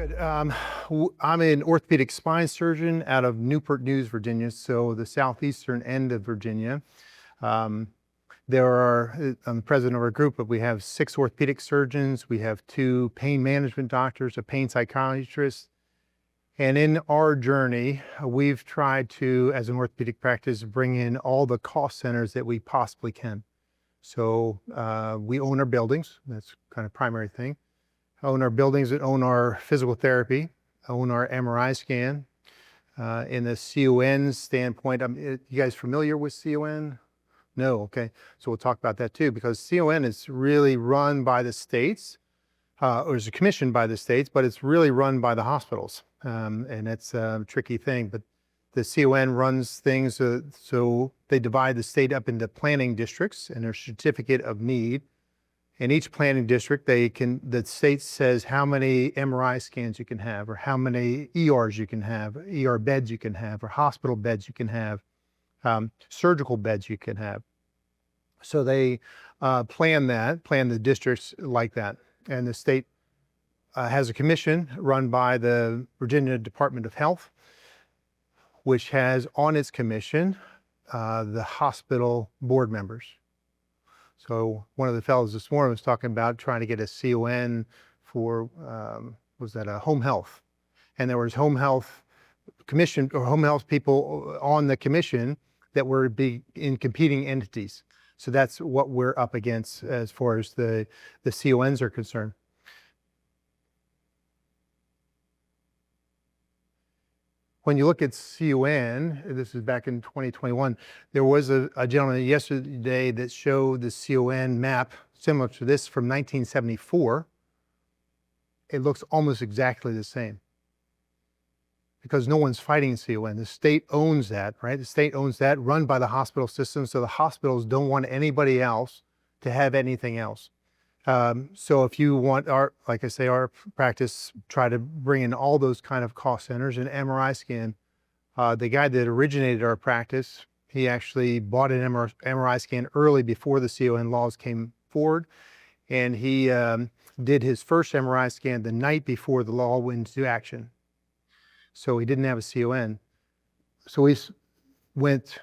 Good. I'm an orthopedic spine surgeon out of Newport News, Virginia, so the southeastern end of Virginia. I'm the president of our group, but we have 6 orthopedic surgeons. We have 2 pain management doctors, a pain psychiatrist. And in our journey, we've tried to, as an orthopedic practice, bring in all the cost centers that we possibly can. So we own our buildings. That's kind of primary thing. Own our buildings that own our physical therapy, own our MRI scan. In the CON standpoint, you guys familiar with CON? No, okay. So we'll talk about that too, because CON is really run by the states, or is commissioned by the states, but it's really run by the hospitals. And it's a tricky thing, but the CON runs things, so they divide the state up into planning districts and their certificate of need. In each planning district, the state says how many MRI scans you can have, or how many ERs you can have, ER beds you can have, or hospital beds you can have, surgical beds you can have. So they plan the districts like that. And the state has a commission run by the Virginia Department of Health, which has on its commission the hospital board members. So one of the fellows this morning was talking about trying to get a CON for, home health. And there was home health commission or home health people on the commission that were in competing entities. So that's what we're up against as far as the CONs are concerned. When you look at CON, this is back in 2021, there was a gentleman yesterday that showed the CON map similar to this from 1974. It looks almost exactly the same because no one's fighting CON. The state owns that, right? The state owns that, run by the hospital system, so the hospitals don't want anybody else to have anything else. So if you want our practice, try to bring in all those kind of cost centers. And MRI scan, the guy that originated our practice, he actually bought an MRI scan early before the CON laws came forward. And he did his first MRI scan the night before the law went into action. So he didn't have a CON. So we went,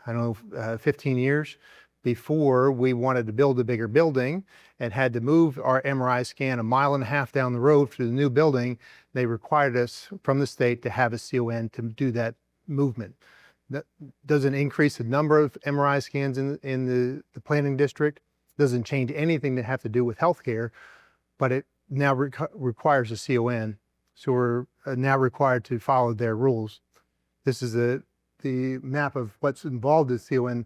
15 years before we wanted to build a bigger building and had to move our MRI scan 1.5 miles down the road to the new building. They required us from the state to have a CON to do that movement. That doesn't increase the number of MRI scans in the planning district, doesn't change anything that have to do with healthcare, but it now requires a CON. So we're now required to follow their rules. This is the map of what's involved in CON.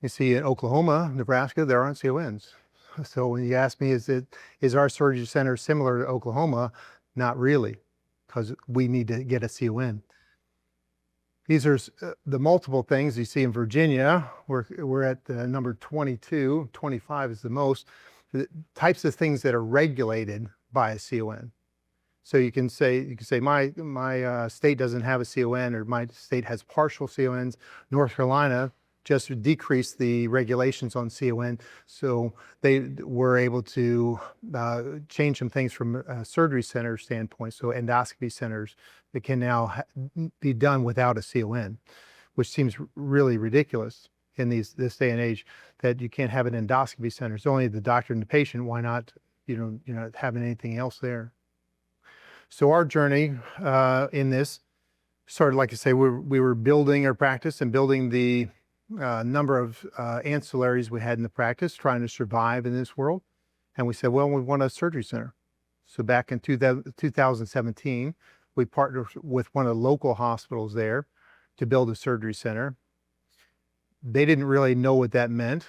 You see in Oklahoma, Nebraska, there aren't CONs. So when you ask me, is our surgery center similar to Oklahoma? Not really, because we need to get a CON. These are the multiple things you see in Virginia. We're at number 22, 25 is the most. The types of things that are regulated by a CON. So you can say my state doesn't have a CON, or my state has partial CONs. North Carolina just decreased the regulations on CON, so they were able to change some things from a surgery center standpoint. So endoscopy centers that can now be done without a CON, which seems really ridiculous in this day and age that you can't have an endoscopy center. It's only the doctor and the patient. Why not, not having anything else there? So our journey in this started, like I say, we were building our practice and building the number of ancillaries we had in the practice, trying to survive in this world. And we said, well, we want a surgery center. So back in 2017, we partnered with one of the local hospitals there to build a surgery center. They didn't really know what that meant.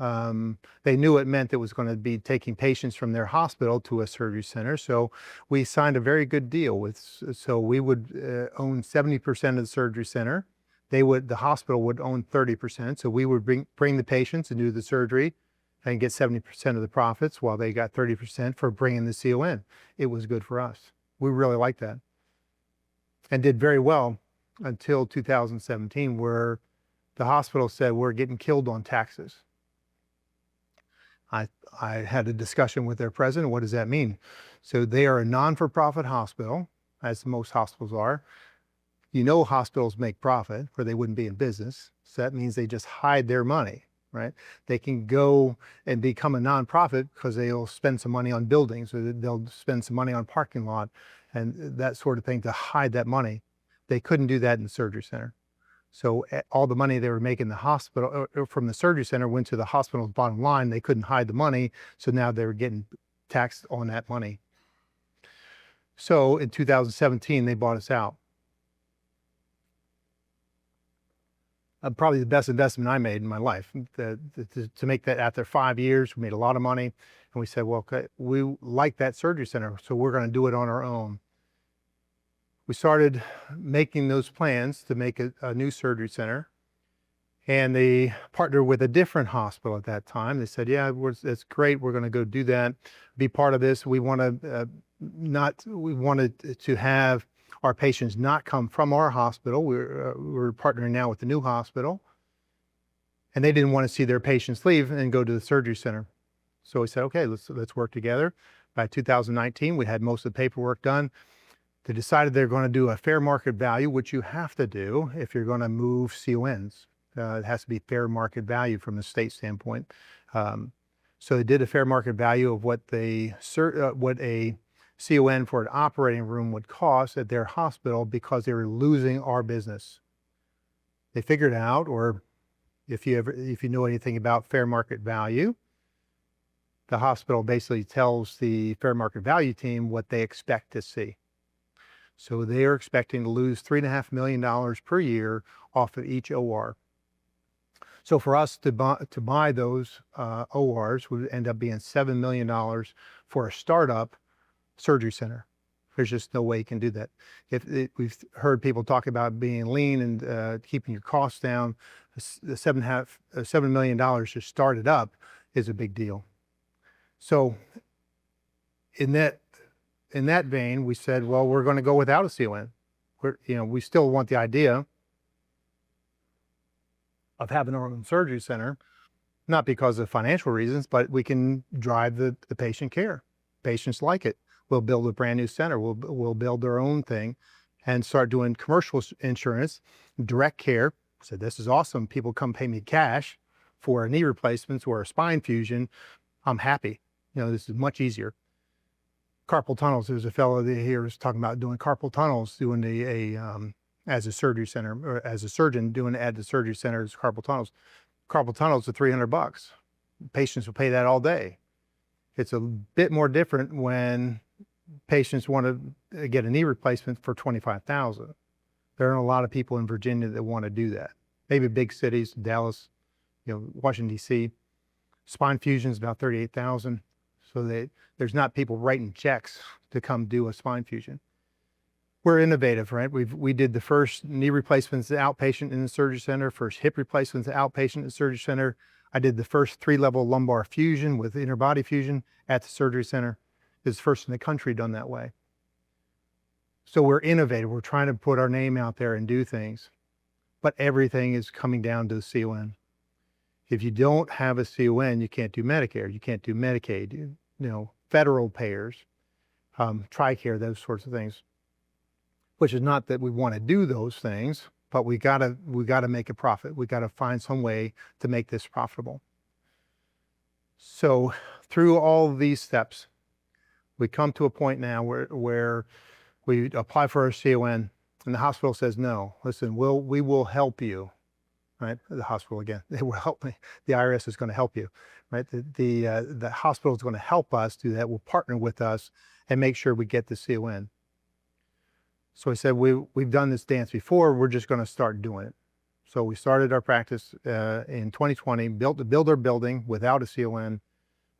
They knew it meant it was going to be taking patients from their hospital to a surgery center. So we signed a very good deal so we would own 70% of the surgery center. The hospital would own 30%. So we would bring the patients and do the surgery and get 70% of the profits while they got 30% for bringing the CON. It was good for us. We really liked that and did very well until 2017, where the hospital said, we're getting killed on taxes. I had a discussion with their president. What does that mean? So they are a non-for-profit hospital, as most hospitals are. You know, hospitals make profit or they wouldn't be in business. So that means they just hide their money, right? They can go and become a nonprofit because they'll spend some money on buildings, or they'll spend some money on parking lot and that sort of thing to hide that money. They couldn't do that in the surgery center. So all the money they were making in the hospital or from the surgery center went to the hospital's bottom line. They couldn't hide the money. So now they were getting taxed on that money. So in 2017, they bought us out. Probably the best investment I made in my life. To make that after 5 years, we made a lot of money. And we said, well, okay, we like that surgery center, so we're going to do it on our own. We started making those plans to make a new surgery center. And they partnered with a different hospital at that time. They said, yeah, that's great. We're going to go do that, be part of this. We wanted to have our patients not come from our hospital. We're partnering now with the new hospital. And they didn't want to see their patients leave and go to the surgery center. So we said, okay, let's work together. By 2019, we had most of the paperwork done. They decided they're going to do a fair market value, which you have to do if you're going to move CONs. It has to be fair market value from the state standpoint. So they did a fair market value of what a CON for an operating room would cost at their hospital because they were losing our business. They figured out, or if you know anything about fair market value, the hospital basically tells the fair market value team what they expect to see. So they are expecting to lose $3.5 million per year off of each OR. So for us to buy those ORs would end up being $7 million for a startup surgery center. There's just no way you can do that. We've heard people talk about being lean and keeping your costs down. The $7 million to start it up is a big deal. So in that vein, we said, well, we're going to go without a CON. We still want the idea of having our own surgery center, not because of financial reasons, but we can drive the patient care. Patients like it. We'll build a brand new center. We'll build our own thing and start doing commercial insurance, direct care. So this is awesome. People come pay me cash for a knee replacements or a spine fusion. I'm happy. This is much easier. Carpal tunnels. There's a fellow here who's talking about doing carpal tunnels, doing as a surgery center, or as a surgeon doing it at the surgery center as carpal tunnels. Carpal tunnels are $300. Patients will pay that all day. It's a bit more different when patients want to get a knee replacement for $25,000. There aren't a lot of people in Virginia that want to do that. Maybe big cities, Dallas, Washington, D.C. Spine fusion is about $38,000. So there's not people writing checks to come do a spine fusion. We're innovative, right? We did the first knee replacements outpatient in the surgery center, first hip replacements outpatient in the surgery center. I did the first 3-level lumbar fusion with interbody fusion at the surgery center. It's first in the country done that way. So we're innovative. We're trying to put our name out there and do things, but everything is coming down to the CON. If you don't have a CON, you can't do Medicare. You can't do Medicaid, federal payers, TRICARE, those sorts of things. Which is not that we want to do those things, but we gotta make a profit. We gotta find some way to make this profitable. So through all of these steps, we come to a point now where we apply for our CON and the hospital says, no, listen, we will help you, right? The hospital, again, they will help me. The IRS is going to help you, right? The hospital is going to help us do that. Will partner with us and make sure we get the CON. So I said, we've done this dance before, we're just going to start doing it. So we started our practice in 2020, built our building without a CON,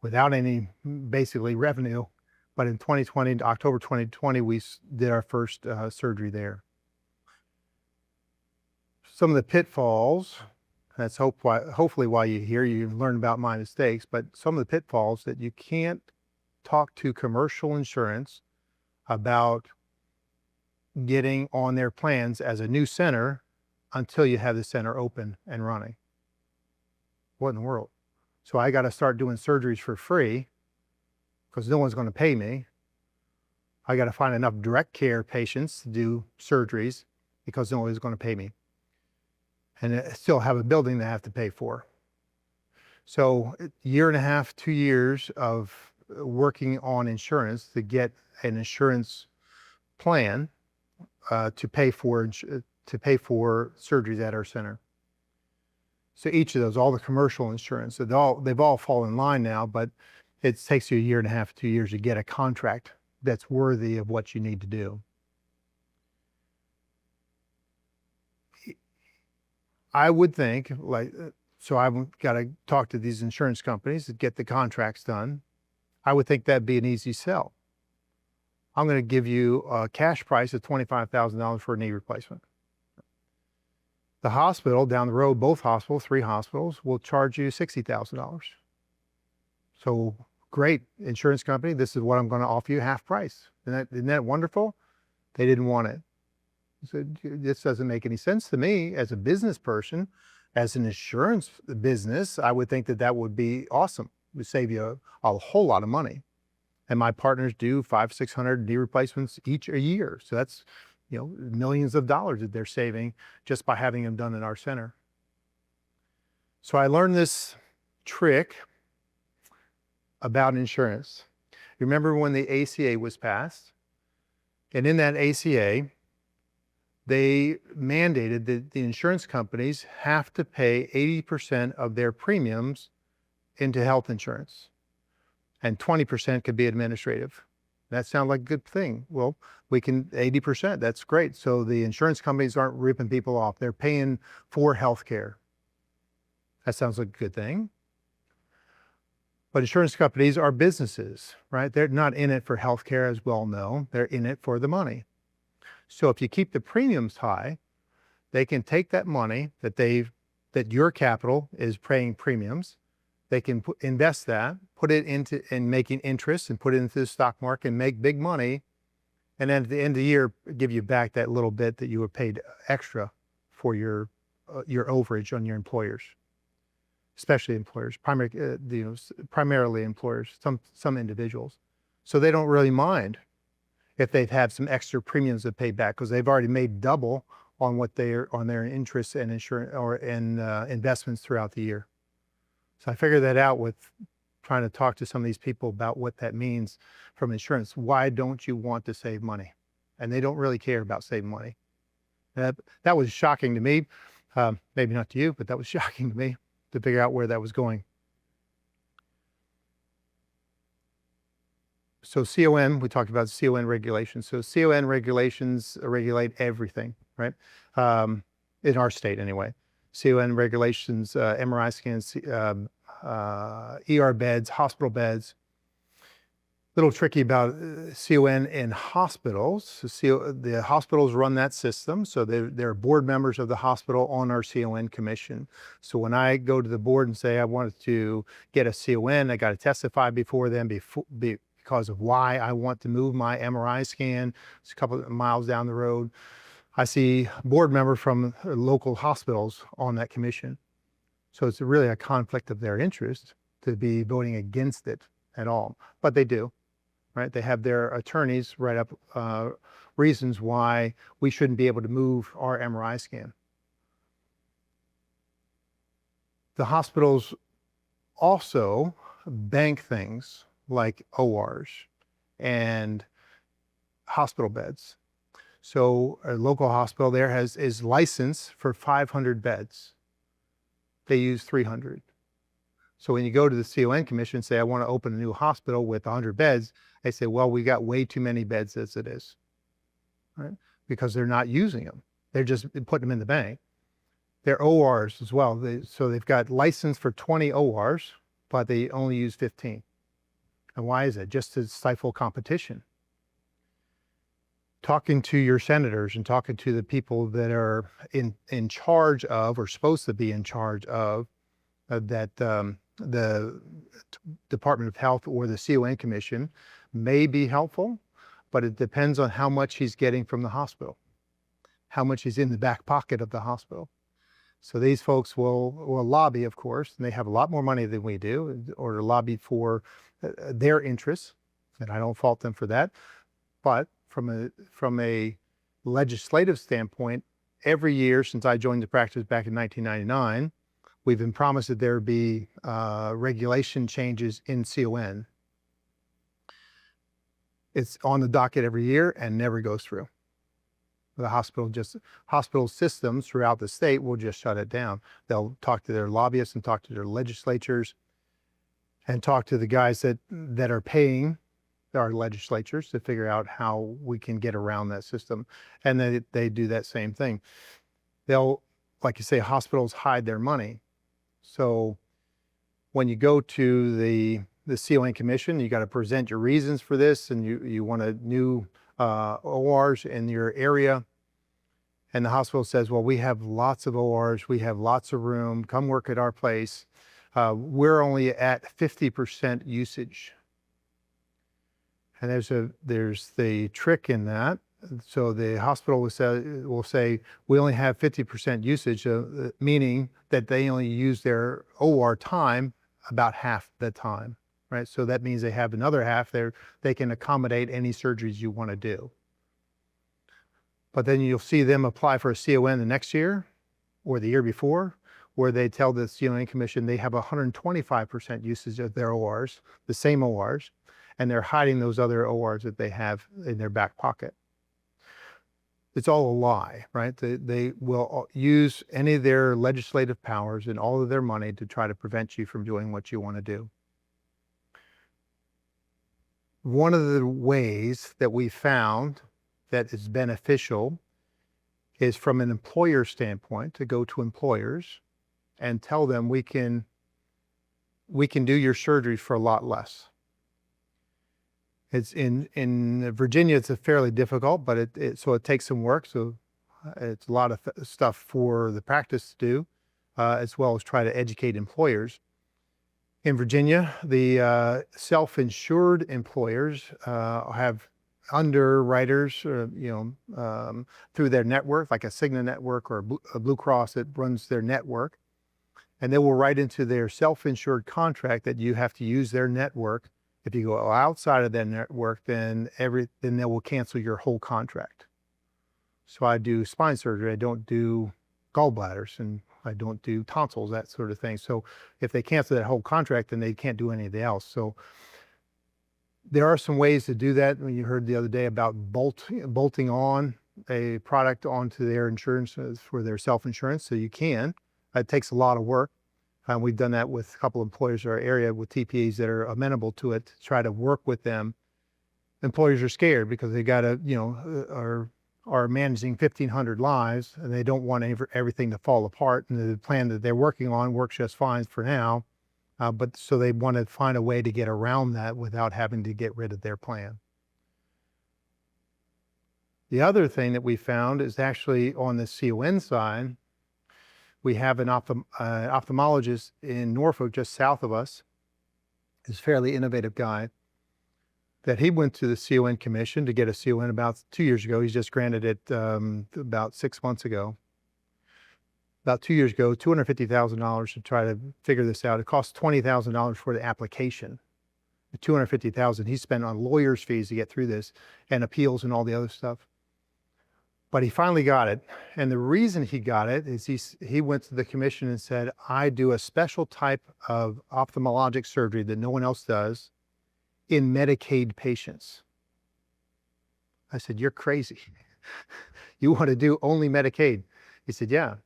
without any basically revenue. But in 2020, October 2020, we did our first surgery there. Some of the pitfalls, that's hopefully why you're here, you learn about my mistakes, but some of the pitfalls that you can't talk to commercial insurance about getting on their plans as a new center until you have the center open and running. What in the world? So I got to start doing surgeries for free because no one's going to pay me. I got to find enough direct care patients to do surgeries because no one's going to pay me. And I still have a building that I have to pay for. So a year and a half, 2 years of working on insurance to get an insurance plan to pay for surgeries at our center. So each of those, all the commercial insurance, they've all fallen in line now, but it takes you a year and a half, 2 years to get a contract that's worthy of what you need to do. I would think, so I've got to talk to these insurance companies to get the contracts done. I would think that'd be an easy sell. I'm going to give you a cash price of $25,000 for a knee replacement. The hospital down the road, both hospitals, 3 hospitals, will charge you $60,000. So great, insurance company, this is what I'm going to offer you, half price. Isn't that wonderful? They didn't want it. So this doesn't make any sense to me as a business person. As an insurance business, I would think that would be awesome. It would save you a whole lot of money. And my partners do 500-600 knee replacements each a year. So that's, millions of dollars that they're saving just by having them done in our center. So I learned this trick about insurance. Remember when the ACA was passed? And in that ACA, they mandated that the insurance companies have to pay 80% of their premiums into health insurance, and 20% could be administrative. That sounds like a good thing. Well, we can 80%, that's great. So the insurance companies aren't ripping people off. They're paying for health care. That sounds like a good thing. But insurance companies are businesses, right? They're not in it for health care, as we all know. They're in it for the money. So if you keep the premiums high, they can take that money that your capital is paying premiums. They can invest that, put it into making interest and put it into the stock market and make big money. And then at the end of the year, give you back that little bit that you were paid extra for your overage on your employers, especially employers, primarily employers, some individuals. So they don't really mind if they've had some extra premiums to pay back because they've already made double on what on their interest and insurance investments throughout the year. So I figured that out with trying to talk to some of these people about what that means from insurance. Why don't you want to save money? And they don't really care about saving money. That was shocking to me. Maybe not to you, but that was shocking to me to figure out where that was going. So CON, we talked about CON regulations. So CON regulations regulate everything, right? In our state anyway. CON regulations, MRI scans, ER beds, hospital beds. A little tricky about CON in hospitals. The hospitals run that system, so they're board members of the hospital on our CON commission. So when I go to the board and say I wanted to get a CON, I got to testify before them because of why I want to move my MRI scan. It's a couple of miles down the road. I see board members from local hospitals on that commission. So it's really a conflict of their interest to be voting against it at all, but they do, right? They have their attorneys write up reasons why we shouldn't be able to move our MRI scan. The hospitals also bank things like ORs and hospital beds. So a local hospital there is licensed for 500 beds. They use 300. So when you go to the CON commission and say, I want to open a new hospital with 100 beds, they say, well, we got way too many beds as it is, right? Because they're not using them. They're just putting them in the bank. They're ORs as well. So they've got license for 20 ORs, but they only use 15. And why is that? Just to stifle competition. Talking to your senators and talking to the people that are in charge of or supposed to be in charge of the Department of Health or the CON Commission may be helpful, but it depends on how much he's getting from the hospital, how much is in the back pocket of the hospital. So these folks will lobby, of course, and they have a lot more money than we do, or to lobby for their interests, and I don't fault them for that. But from a legislative standpoint, every year since I joined the practice back in 1999, we've been promised that there would be regulation changes in CON. It's on the docket every year and never goes through. The hospital systems throughout the state will just shut it down. They'll talk to their lobbyists and talk to their legislatures and talk to the guys that are paying our legislatures to figure out how we can get around that system. And they do that same thing. They'll, like you say, hospitals hide their money. So when you go to the CON commission, you got to present your reasons for this, and you want a new ORs in your area. And the hospital says, well, we have lots of ORs, we have lots of room, come work at our place. We're only at 50% usage. And there's the trick in that. So the hospital will say we only have 50% usage, meaning that they only use their OR time about half the time, right? So that means they have another half there. They can accommodate any surgeries you want to do. But then you'll see them apply for a CON the next year or the year before, where they tell the CON commission they have 125% usage of their ORs, the same ORs, and they're hiding those other ORs that they have in their back pocket. It's all a lie, right? They will use any of their legislative powers and all of their money to try to prevent you from doing what you want to do. One of the ways that we found that is beneficial is from an employer standpoint to go to employers and tell them we can do your surgery for a lot less. It's in Virginia, it's a fairly difficult, but so it takes some work. So it's a lot of stuff for the practice to do, as well as try to educate employers. In Virginia, the self-insured employers have underwriters, through their network, like a Cigna network or a Blue Cross that runs their network. And they will write into their self-insured contract that you have to use their network. If you go outside of that network, then they will cancel your whole contract. So I do spine surgery. I don't do gallbladders, and I don't do tonsils, that sort of thing. So if they cancel that whole contract, then they can't do anything else. So there are some ways to do that. You heard the other day about bolting on a product onto their insurance for their self-insurance. So you can. It takes a lot of work. We've done that with a couple of employers in our area with TPAs that are amenable to it, to try to work with them. Employers are scared because they got to, are managing 1,500 lives, and they don't want everything to fall apart. And the plan that they're working on works just fine for now. But so they want to find a way to get around that without having to get rid of their plan. The other thing that we found is actually on the CON side, we have an ophthalmologist in Norfolk, just south of us. He's a fairly innovative guy, that he went to the CON commission to get a CON about 2 years ago. He's just granted it about 6 months ago. About 2 years ago, $250,000 to try to figure this out. It costs $20,000 for the application. The $250,000 he spent on lawyers' fees to get through this, and appeals and all the other stuff. But he finally got it. And the reason he got it is he went to the commission and said, I do a special type of ophthalmologic surgery that no one else does in Medicaid patients. I said, you're crazy. You want to do only Medicaid? He said, yeah.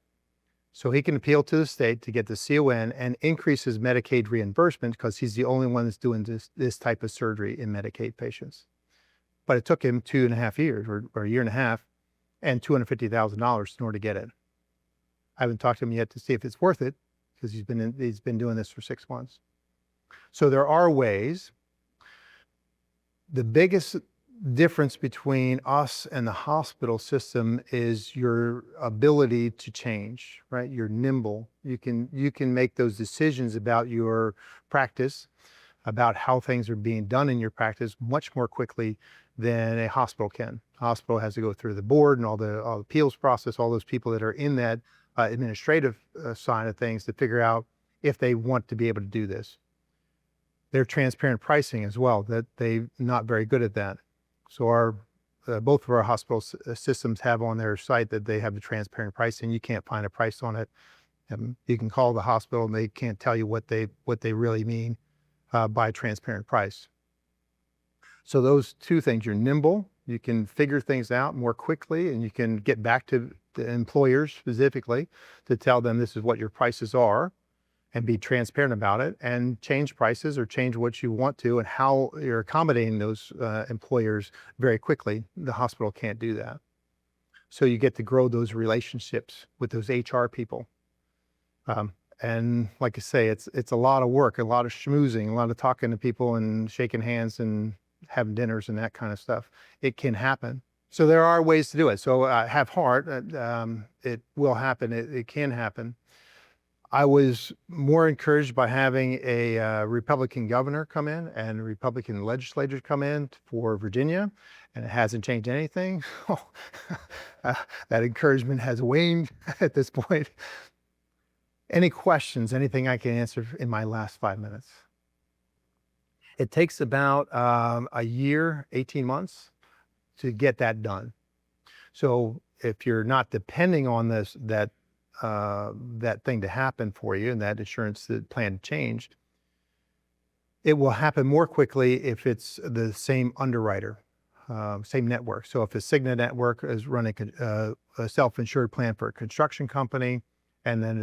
So he can appeal to the state to get the CON and increase his Medicaid reimbursement because he's the only one that's doing this type of surgery in Medicaid patients. But it took him 2.5 years or a year and a half and $250,000 in order to get it. I haven't talked to him yet to see if it's worth it because he's been doing this for 6 months. So there are ways. The biggest difference between us and the hospital system is your ability to change, right? You're nimble. You can make those decisions about your practice, about how things are being done in your practice much more quickly than a hospital can. A hospital has to go through the board and all the appeals process, all those people that are in that administrative side of things to figure out if they want to be able to do this. They're transparent pricing as well, that they're not very good at that. So both of our hospital systems have on their site that they have the transparent pricing. You can't find a price on it. You can call the hospital and they can't tell you what they really mean by transparent price. So those two things, you're nimble, you can figure things out more quickly, and you can get back to the employers specifically to tell them this is what your prices are and be transparent about it, and change prices or change what you want to and how you're accommodating those employers very quickly. The hospital can't do that. So you get to grow those relationships with those HR people. And like I say, it's a lot of work, a lot of schmoozing, a lot of talking to people and shaking hands and having dinners and that kind of stuff. It can happen. So there are ways to do it. So have heart. It will happen. It can happen. I was more encouraged by having a Republican governor come in and Republican legislators come in for Virginia, and it hasn't changed anything. That encouragement has waned at this point. Any questions, anything I can answer in my last 5 minutes? It takes about a year, 18 months to get that done. So if you're not depending on that thing to happen for you and that insurance plan changed, it will happen more quickly if it's the same underwriter, same network. So if a Cigna network is running a self-insured plan for a construction company, and then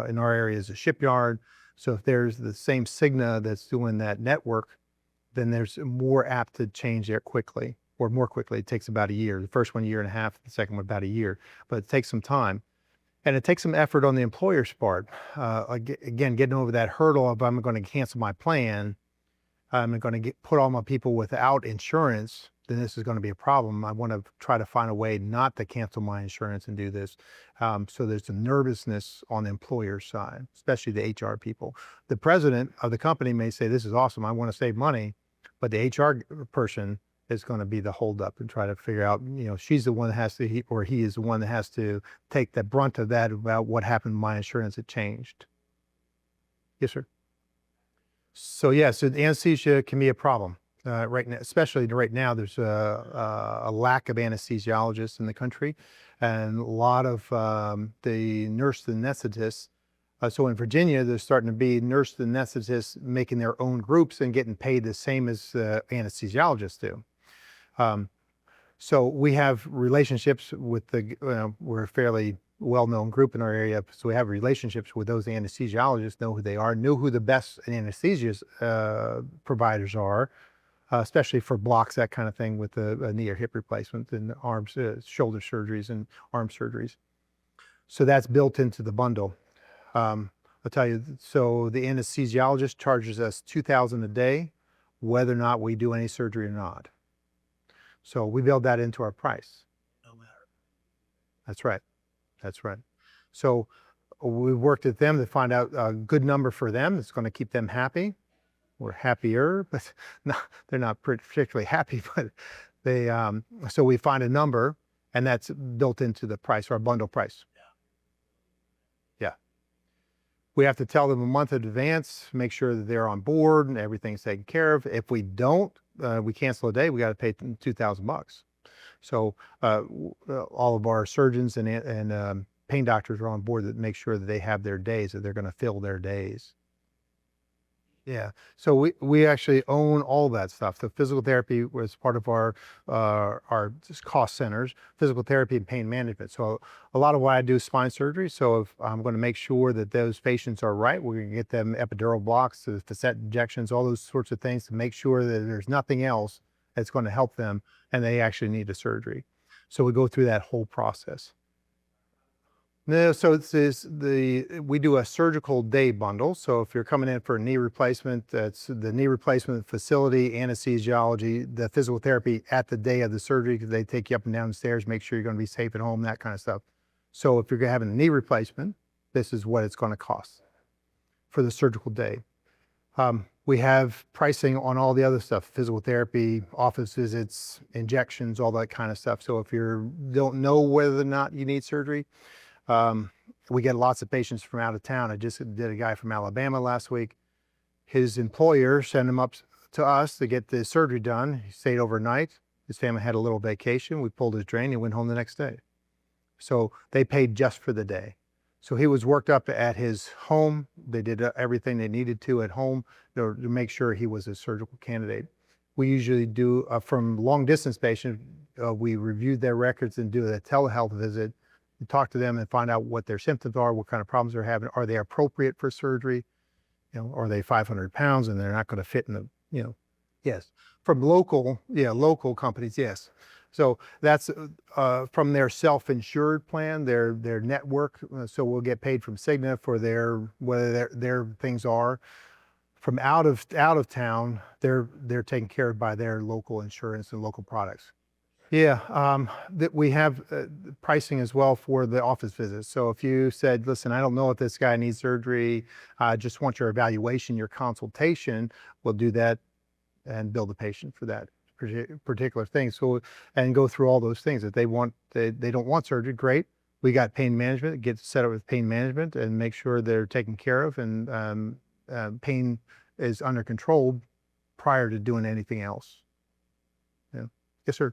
in our area is a shipyard. So if there's the same Cigna that's doing that network, then there's more apt to change there quickly, or more quickly. It takes about a year. The first one, 1.5 years, the second one, about a year. But it takes some time. And it takes some effort on the employer's part. Again, getting over that hurdle of I'm going to cancel my plan, I'm going to put all my people without insurance, then this is going to be a problem. I want to try to find a way not to cancel my insurance and do this. So there's a nervousness on the employer's side, especially the HR people. The president of the company may say, this is awesome, I want to save money, but the HR person is going to be the holdup and try to figure out, she's the one that has to, he is the one that has to take the brunt of that about what happened to my insurance, it changed. Yes, sir. So so the anesthesia can be a problem. Right now, especially right now, there's a lack of anesthesiologists in the country, and a lot of the nurse anesthetists. So in Virginia, there's starting to be nurse anesthetists making their own groups and getting paid the same as anesthesiologists do. So we have relationships with we're a fairly well-known group in our area, so we have relationships with those anesthesiologists, know who they are, know who the best anesthesia providers are. Especially for blocks, that kind of thing, with a knee or hip replacement and arms, shoulder surgeries and arm surgeries. So that's built into the bundle. I'll tell you, so the anesthesiologist charges us $2,000 a day, whether or not we do any surgery or not. So we build that into our price. No matter. That's right. That's right. So we worked with them to find out a good number for them that's going to keep them happy. We're happier, but they're not particularly happy, but they, so we find a number, and that's built into the price, our bundle price. Yeah. We have to tell them a month in advance, make sure that they're on board and everything's taken care of. If we don't, we cancel a day, we got to pay $2,000. So all of our surgeons and pain doctors are on board that make sure that they have their days, that they're going to fill their days. Yeah, so we actually own all that stuff. The physical therapy was part of our cost centers, physical therapy and pain management. So a lot of what I do is spine surgery. So if I'm going to make sure that those patients are right, we're going to get them epidural blocks, the facet injections, all those sorts of things to make sure that there's nothing else that's going to help them and they actually need a surgery. So we go through that whole process. No, so we do a surgical day bundle. So if you're coming in for a knee replacement, that's the knee replacement facility, anesthesiology, the physical therapy at the day of the surgery, because they take you up and down the stairs, make sure you're going to be safe at home, that kind of stuff. So if you're having a knee replacement, this is what it's going to cost for the surgical day. We have pricing on all the other stuff, physical therapy, office visits, injections, all that kind of stuff. So if you don't know whether or not you need surgery, We get lots of patients from out of town. I just did a guy from Alabama last week. His employer sent him up to us to get the surgery done. He stayed overnight. His family had a little vacation. We pulled his drain. He went home the next day. So they paid just for the day. So he was worked up at his home. They did everything they needed to at home to make sure he was a surgical candidate. We usually do, from long distance patients, we review their records and do a telehealth visit. We talk to them and find out what their symptoms are, what kind of problems they're having. Are they appropriate for surgery? Are they 500 pounds and they're not going to fit in the, yes. From local companies, yes. So that's from their self-insured plan, their network. So we'll get paid from Cigna for whether their things are. From out of town, they're taken care of by their local insurance and local products. Yeah, that we have pricing as well for the office visits. So if you said, listen, I don't know if this guy needs surgery, I just want your evaluation, your consultation, we'll do that and bill the patient for that particular thing. So, and go through all those things. If they don't want surgery, great. We got pain management, get set up with pain management and make sure they're taken care of and pain is under control prior to doing anything else. Yeah. Yes, sir.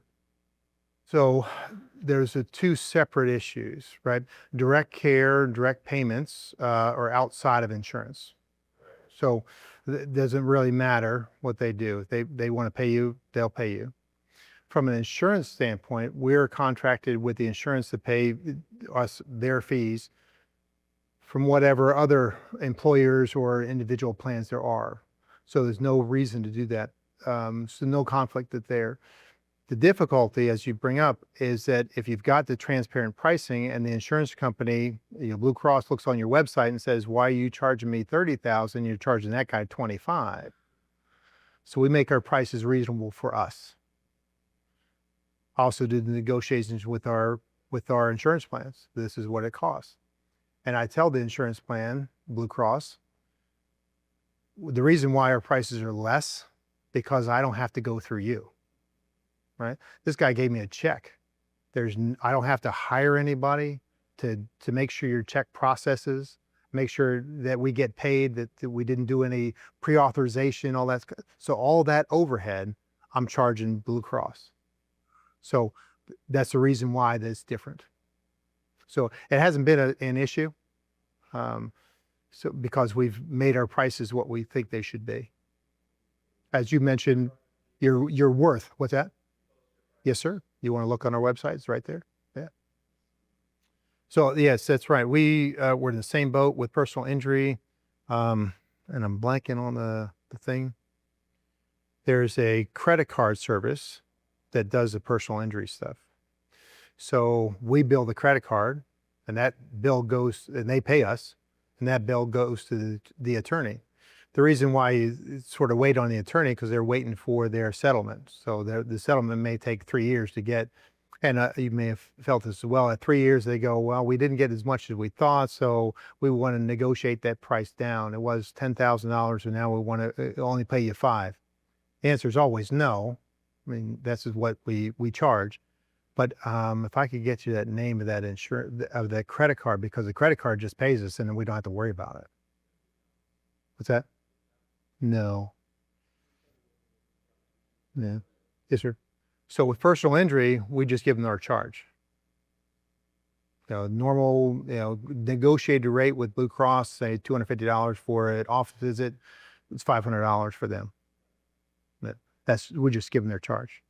So there's two separate issues, right? Direct care, direct payments are outside of insurance. So it doesn't really matter what they do. If they want to pay you, they'll pay you. From an insurance standpoint, we're contracted with the insurance to pay us their fees from whatever other employers or individual plans there are. So there's no reason to do that. So no conflict there. The difficulty, as you bring up, is that if you've got the transparent pricing and the insurance company, Blue Cross looks on your website and says, why are you charging me $30,000? You're charging that guy $25,000. So we make our prices reasonable for us. Also do the negotiations with our insurance plans. This is what it costs. And I tell the insurance plan, Blue Cross, the reason why our prices are less, because I don't have to go through you. Right? This guy gave me a check. I don't have to hire anybody to make sure your check processes, make sure that we get paid, that we didn't do any pre-authorization, all that. So all that overhead, I'm charging Blue Cross. So that's the reason why that's different. So it hasn't been an issue. So because we've made our prices what we think they should be. As you mentioned, your worth. What's that? Yes, sir. You want to look on our website? It's right there. Yeah. So yes, that's right. We're in the same boat with personal injury. And I'm blanking on the thing. There's a credit card service that does the personal injury stuff. So we bill the credit card and that bill goes, and they pay us, and that bill goes to the attorney. The reason why you sort of wait on the attorney because they're waiting for their settlement. So the settlement may take 3 years to get, and you may have felt this as well. At 3 years, they go, well, we didn't get as much as we thought, so we want to negotiate that price down. It was $10,000, and now we want to only pay you $5,000. The answer is always no. I mean, that's what we charge. But if I could get you that name of that that credit card, because the credit card just pays us, and then we don't have to worry about it. What's that? No. Yeah. Yes, sir. So with personal injury, we just give them our charge. Normal, negotiated rate with Blue Cross, say $250 for an office visit. It's $500 for them. We just give them their charge.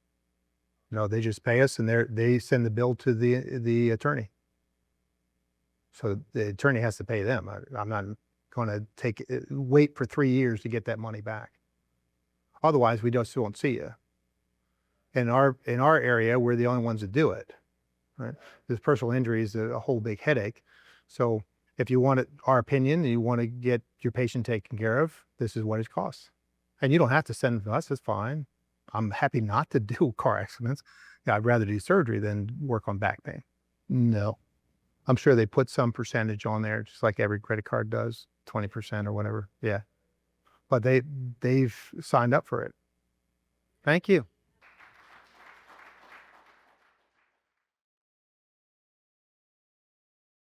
They just pay us, and they send the bill to the attorney. So the attorney has to pay them. I'm not going to wait for 3 years to get that money back. Otherwise, we just won't see you. In our area, we're the only ones that do it. Right? This personal injury is a whole big headache. So if you want our opinion and you want to get your patient taken care of, this is what it costs. And you don't have to send them to us. It's fine. I'm happy not to do car accidents. I'd rather do surgery than work on back pain. No. I'm sure they put some percentage on there, just like every credit card does, 20% or whatever. Yeah. But they've signed up for it. Thank you.